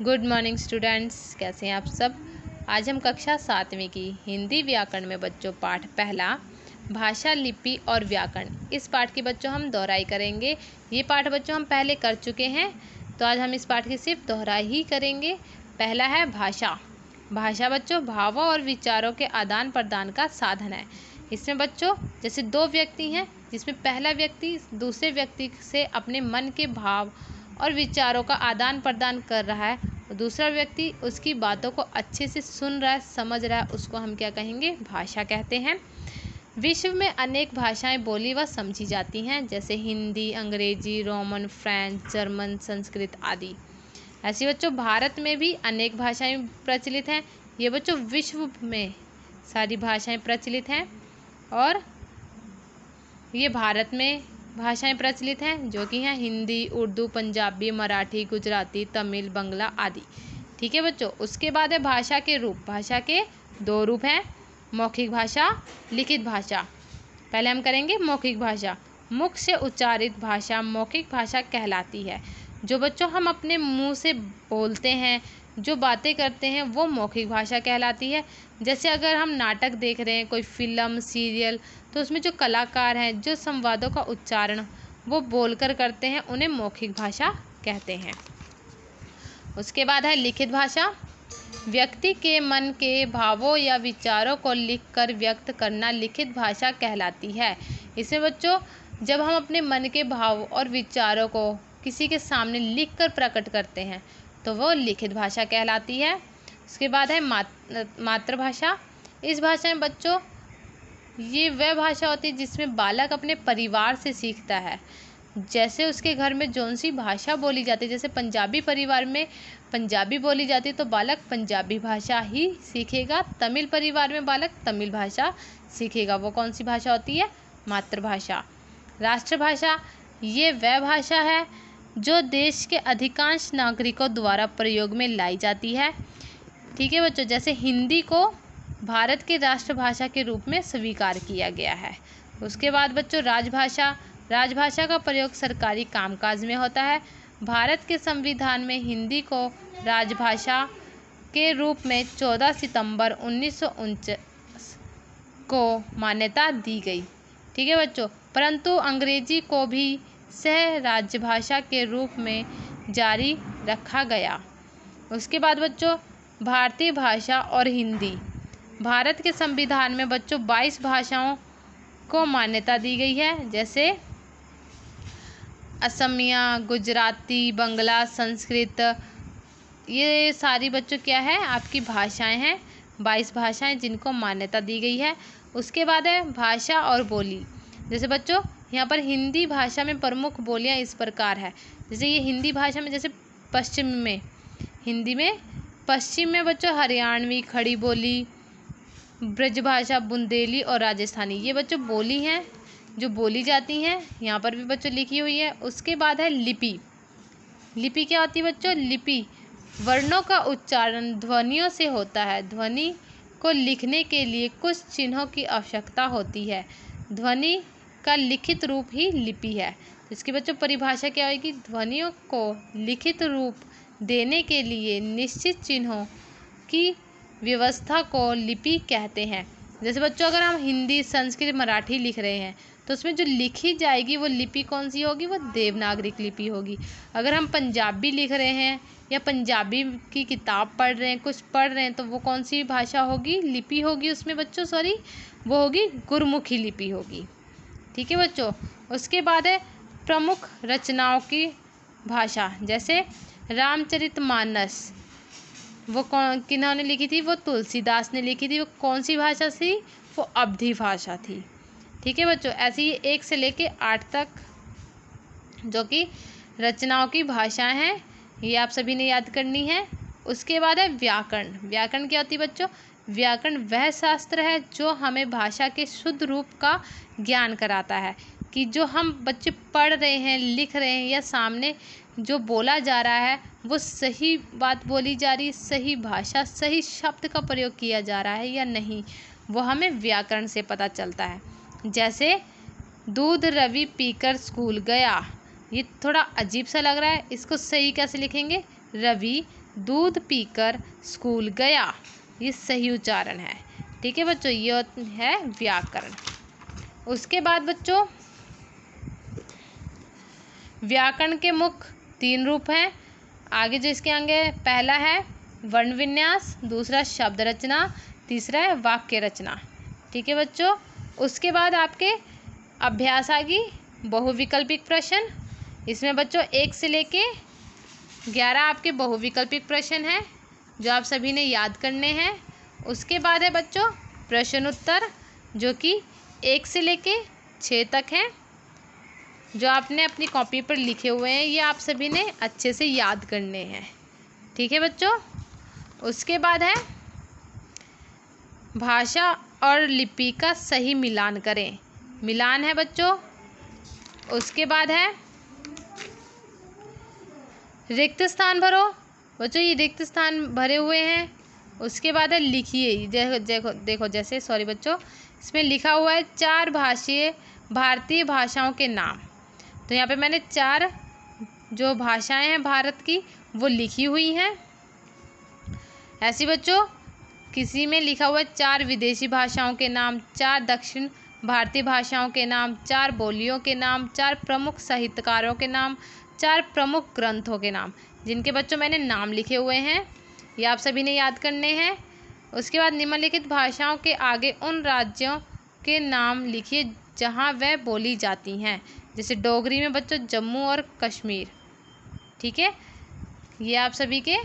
Good morning students, कैसे हैं आप सब। आज हम कक्षा 7वीं की हिंदी व्याकरण में बच्चों पाठ पहला भाषा, लिपि और व्याकरण, इस पाठ की बच्चों हम दोहराई करेंगे। ये पाठ बच्चों हम पहले कर चुके हैं, तो आज हम इस पाठ की सिर्फ दोहराई ही करेंगे। पहला है भाषा। भाषा बच्चों भावों और विचारों के आदान प्रदान का साधन है। इसमें बच्चों जैसे दो व्यक्ति हैं, जिसमें पहला व्यक्ति दूसरे व्यक्ति से अपने मन के भाव और विचारों का आदान प्रदान कर रहा है, दूसरा व्यक्ति उसकी बातों को अच्छे से सुन रहा है, समझ रहा है, उसको हम क्या कहेंगे, भाषा कहते हैं। विश्व में अनेक भाषाएं बोली व समझी जाती हैं, जैसे हिंदी, अंग्रेजी, रोमन, फ्रेंच, जर्मन, संस्कृत आदि। ऐसी बच्चों भारत में भी अनेक भाषाएं प्रचलित हैं। ये बच्चों विश्व में सारी भाषाएं प्रचलित हैं और ये भारत में भाषाएं प्रचलित हैं, जो कि हैं हिंदी, उर्दू, पंजाबी, मराठी, गुजराती, तमिल, बंगला आदि। ठीक है बच्चों। उसके बाद है भाषा के रूप। भाषा के दो रूप हैं, मौखिक भाषा, लिखित भाषा। पहले हम करेंगे मौखिक भाषा। मुख से उच्चारित भाषा मौखिक भाषा कहलाती है। जो बच्चों हम अपने मुंह से बोलते हैं, जो बातें करते हैं, वो मौखिक भाषा कहलाती है। जैसे अगर हम नाटक देख रहे हैं, कोई फिल्म, सीरियल, तो उसमें जो कलाकार हैं, जो संवादों का उच्चारण वो बोलकर करते हैं, उन्हें मौखिक भाषा कहते हैं। उसके बाद है लिखित भाषा। व्यक्ति के मन के भावों या विचारों को लिखकर व्यक्त करना लिखित भाषा कहलाती है। इसमें बच्चों जब हम अपने मन के भाव और विचारों को किसी के सामने लिखकर प्रकट करते हैं, तो वो लिखित भाषा कहलाती है। उसके बाद है मातृभाषा। इस भाषा में बच्चों ये वह भाषा होती है जिसमें बालक अपने परिवार से सीखता है। जैसे उसके घर में जौन सी भाषा बोली जाती है, जैसे पंजाबी परिवार में पंजाबी बोली जाती है, तो बालक पंजाबी भाषा ही सीखेगा। तमिल परिवार में बालक तमिल भाषा सीखेगा। वो कौन सी भाषा होती है, मातृभाषा। राष्ट्रभाषा ये वह भाषा है जो देश के अधिकांश नागरिकों द्वारा प्रयोग में लाई जाती है। ठीक है बच्चों। जैसे हिंदी को भारत की राष्ट्रभाषा के रूप में स्वीकार किया गया है। उसके बाद बच्चों राजभाषा। राजभाषा का प्रयोग सरकारी कामकाज में होता है। भारत के संविधान में हिंदी को राजभाषा के रूप में 14 सितंबर 1949 को मान्यता दी गई। ठीक है बच्चों। परंतु अंग्रेजी को भी सह राजभाषा के रूप में जारी रखा गया। उसके बाद बच्चों भारतीय भाषा और हिंदी। भारत के संविधान में बच्चों 22 भाषाओं को मान्यता दी गई है, जैसे असमिया, गुजराती, बंगला, संस्कृत। ये सारी बच्चों क्या है, आपकी भाषाएं हैं। 22 भाषाएं जिनको मान्यता दी गई है। उसके बाद है भाषा और बोली। जैसे बच्चों यहाँ पर हिंदी भाषा में प्रमुख बोलियाँ इस प्रकार है। जैसे ये हिंदी भाषा में, जैसे पश्चिम में हिंदी में, पश्चिम में बच्चों हरियाणवी, खड़ी बोली, ब्रजभाषा, बुंदेली और राजस्थानी, ये बच्चों बोली हैं जो बोली जाती हैं। यहाँ पर भी बच्चों लिखी हुई है। उसके बाद है लिपि। लिपि क्या होती है बच्चों, लिपि वर्णों का उच्चारण ध्वनियों से होता है। ध्वनि को लिखने के लिए कुछ चिन्हों की आवश्यकता होती है। ध्वनि का लिखित रूप ही लिपि है। इसकी बच्चों परिभाषा क्या होगी, ध्वनियों को लिखित रूप देने के लिए निश्चित चिन्हों की व्यवस्था को लिपि कहते हैं। जैसे बच्चों अगर हम हिंदी, संस्कृत, मराठी लिख रहे हैं, तो उसमें जो लिखी जाएगी वो लिपि कौन सी होगी, वो देवनागरिक लिपि होगी। अगर हम पंजाबी लिख रहे हैं या पंजाबी की किताब पढ़ रहे हैं, कुछ पढ़ रहे हैं, तो वो कौन सी भाषा होगी, लिपि होगी उसमें बच्चों, वो होगी गुरमुखी लिपि होगी। ठीक है बच्चों। उसके बाद है प्रमुख रचनाओं की भाषा। जैसे रामचरितमानस, वो कौन किन्होंने लिखी थी, वो तुलसीदास ने लिखी थी। वो कौन सी भाषा थी, वो अवधी भाषा थी। ठीक है बच्चों। ऐसी 1 से लेके 8 तक जो कि रचनाओं की भाषाएं हैं, ये आप सभी ने याद करनी है। उसके बाद है व्याकरण। व्याकरण क्या होती है बच्चों, व्याकरण वह शास्त्र है जो हमें भाषा के शुद्ध रूप का ज्ञान कराता है, कि जो हम बच्चे पढ़ रहे हैं, लिख रहे हैं, या सामने जो बोला जा रहा है वो सही बात बोली जा रही है, सही भाषा, सही शब्द का प्रयोग किया जा रहा है या नहीं, वो हमें व्याकरण से पता चलता है। जैसे दूध रवि पीकर स्कूल गया, ये थोड़ा अजीब सा लग रहा है, इसको सही कैसे लिखेंगे, रवि दूध पीकर स्कूल गया। ये सही उच्चारण है। ठीक है बच्चों, ये है व्याकरण। उसके बाद बच्चों व्याकरण के मुख्य 3 रूप हैं। आगे जो इसके आगे पहला है वर्ण विन्यास, दूसरा शब्द रचना, तीसरा है वाक्य रचना। ठीक है बच्चों, उसके बाद आपके अभ्यास आ गई बहुविकल्पिक प्रश्न। इसमें बच्चों 1 से लेके 11 आपके बहुविकल्पिक प्रश्न हैं जो आप सभी ने याद करने हैं। उसके बाद है बच्चों प्रश्न उत्तर, जो कि 1 से लेके 6 तक हैं, जो आपने अपनी कॉपी पर लिखे हुए हैं। ये आप सभी ने अच्छे से याद करने हैं। ठीक है बच्चों, उसके बाद है भाषा और लिपि का सही मिलान करें। मिलान है बच्चों। उसके बाद है रिक्त स्थान भरो। बच्चों ये रिक्त स्थान भरे हुए हैं। उसके बाद है लिखिए। देखो जैसे सॉरी बच्चों, इसमें लिखा हुआ है 4 भारतीय भाषाओं के नाम। तो यहाँ पे मैंने 4 जो भाषाएं हैं भारत की वो लिखी हुई हैं। ऐसी बच्चों किसी में लिखा हुआ है 4 विदेशी भाषाओं के नाम, 4 दक्षिण भारतीय भाषाओं के नाम, 4 बोलियों के नाम, 4 प्रमुख साहित्यकारों के नाम, 4 प्रमुख ग्रंथों के नाम, जिनके बच्चों मैंने नाम लिखे हुए हैं। ये आप सभी ने याद करने हैं। उसके बाद निम्नलिखित भाषाओं के आगे उन राज्यों के नाम लिखिए जहाँ वह बोली जाती हैं। जैसे डोगरी में बच्चों जम्मू और कश्मीर। ठीक है, ये आप सभी के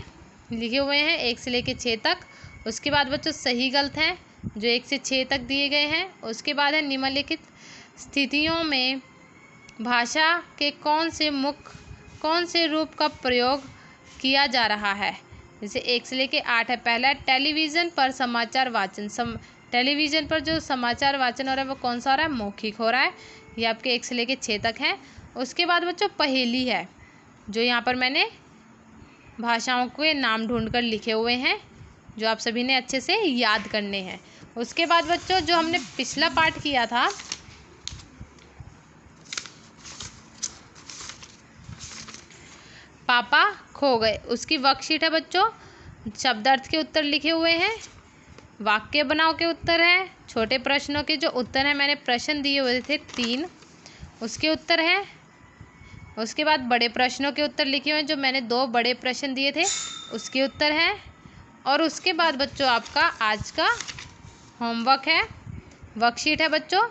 लिखे हुए हैं 1 से लेकर 6 तक। उसके बाद बच्चों सही गलत हैं जो 1 से 6 तक दिए गए हैं। उसके बाद है निम्नलिखित स्थितियों में भाषा के कौन से रूप का प्रयोग किया जा रहा है। जैसे 1 से लेकर 8 है। पहला है टेलीविज़न पर समाचार वाचन। टेलीविज़न पर जो समाचार वाचन हो रहा है वो कौन सा हो रहा है, मौखिक हो रहा है। ये आपके 1 से लेकर 6 तक है। उसके बाद बच्चों पहेली है, जो यहाँ पर मैंने भाषाओं के नाम ढूंढकर लिखे हुए हैं, जो आप सभी ने अच्छे से याद करने हैं। उसके बाद बच्चों जो हमने पिछला पाठ किया था, पापा खो गए, उसकी वर्कशीट है बच्चों। शब्दार्थ के उत्तर लिखे हुए हैं, वाक्य बनाओ के उत्तर है, छोटे प्रश्नों के जो उत्तर हैं, मैंने प्रश्न दिए हुए थे 3, उसके उत्तर हैं। उसके बाद बड़े प्रश्नों के उत्तर लिखे हुए हैं, जो मैंने 2 बड़े प्रश्न दिए थे उसके उत्तर हैं। और उसके बाद बच्चों आपका आज का होमवर्क है, वर्कशीट है बच्चों,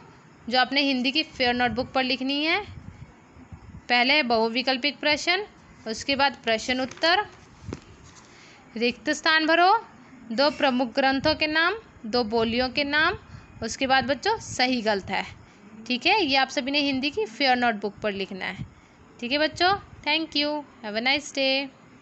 जो आपने हिंदी की फेयर नोटबुक पर लिखनी है। पहले है बहुविकल्पिक प्रश्न, उसके बाद प्रश्न उत्तर, रिक्त स्थान भरो, 2 प्रमुख ग्रंथों के नाम, 2 बोलियों के नाम। उसके बाद बच्चों सही गलत है। ठीक है, ये आप सभी ने हिंदी की फेयर नोटबुक पर लिखना है। ठीक है बच्चों, thank you, have a nice day.